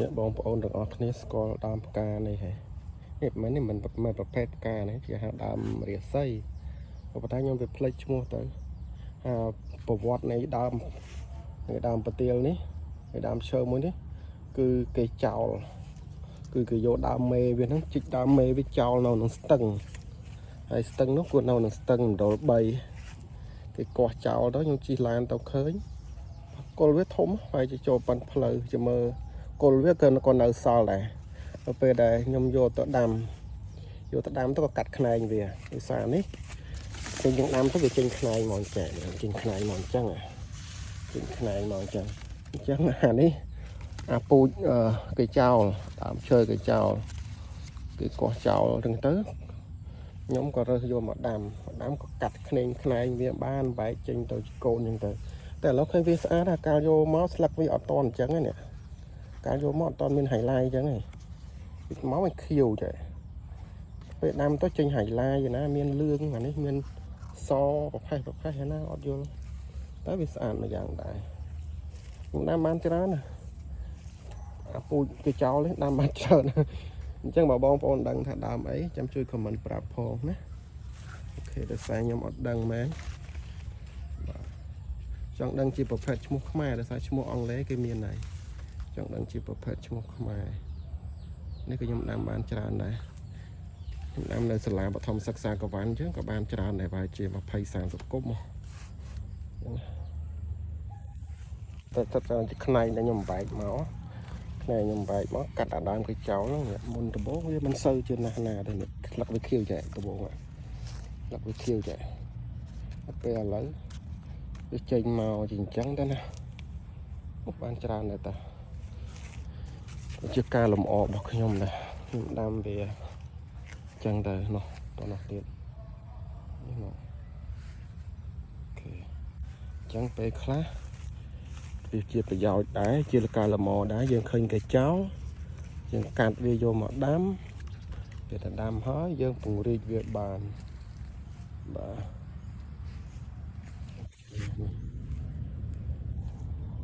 អ្នកបងប្អូនទាំងអស់គ្នាស្គាល់ដើមផ្កានេះហ៎នេះមិនប្រភេទផ្កានេះជាហៅដើមរាសីប៉ុន្តែខ្ញុំវាភ្លេចឈ្មោះទៅប្រវត្តិនៃដើមប្រទាលនេះនៃដើមឈើមួយនេះគឺគេចោលគឺគេយកដើមមេវាហ្នឹងជីកដើមមេវាចោលនៅក្នុងស្ទឹងហើយស្ទឹងនោះគាត់នៅក្នុងស្ទឹងមណ្ឌល3គេកោះចោលទៅខ្ញុំជិះឡានទៅឃើញគល់វាធំហើយទៅចូលប៉ាន់ផ្លូវជាមើលគល់វាក៏នៅសល់ដែរទៅពេលដែលខ្ញុំយកទៅដាំទៅក៏កាត់ខ្នែងវាដោយសារនេះពេលយើងដាំទៅវាចេញខ្នែងមកចែកចេញខ្នែងមកអញ្ចឹងចេញខ្នែងមកអញ្ចឹងអានេះអាពូជគេចោលដើមឈើគេចោលគេកោះចោលហ្នឹងទៅខ្ញុំក៏រើសយកមកដាំក៏កាត់ខ្នែងវាបានបែកចេញទៅកូនអញ្ចឹងទៅតែឥឡូវឃើញវាស្អាតអាកាលយកមកស្លឹកវាអត់តន់អញ្ចឹងនេះកាលយកមកអត់តន់មានហៃឡៃអញ្ចឹងហ្នឹងមកឲ្យខៀវចេះពេលដាំទៅចេញហៃឡៃណាមានលឿងអានេះមានសប្រផេះណាអត់យល់តែវាស្អាតម្យ៉ាងដែរខ្ញុំដាំបានច្រើនណាអាពូជគេចោលនេះដាំបានច្រើនអញ្ចឹងបើបងប្អូនដឹងថាដើមអីចាំជួយខមមិនប្រាប់ផងណាអូខេដោយសារខ្ញុំអត់ដឹងមែនចង់ដឹងជាប្រភេទឈ្មោះខ្មែរដោយសារឈ្មោះអង់គ្លេសគេមានហើយចង់ដឹងជាប្រភេទឈ្មោះខ្មែរនេះក៏ខ្ញុំដាំបានច្រើនដែរខ្ញុំដាំនៅសាលាបឋមសិក្សាកវ៉ាន់អញ្ចឹងក៏បានច្រើនដែរប្រហែលជា20-30 គុម្ពមកតែទៅខ្នែងដែលខ្ញុំបែកមកកាត់អាដើមគេចោលហ្នឹងមុនដំបូងវាមិនសូវជាណាស់ណាទេស្លឹកវាខៀវចែកដំបូងស្លឹកវាខៀវចែកពេលឥឡូវវាចេញមកជាអញ្ចឹងទៅណាបានច្រើនដែរតាជាការលំអរបស់ខ្ញុំដែរខ្ញុំដាំវាអញ្ចឹងទៅនោះតនោះទៀតនេះមកអូខេអញ្ចឹងពេលខ្លះវាជាប្រយោជន៍ដែរជាការលំអដែរយើងឃើញគេចោលយើងកាត់វាយកមកដាំពេលតែដាំហើយយើងពង្រីកវាបានបាទ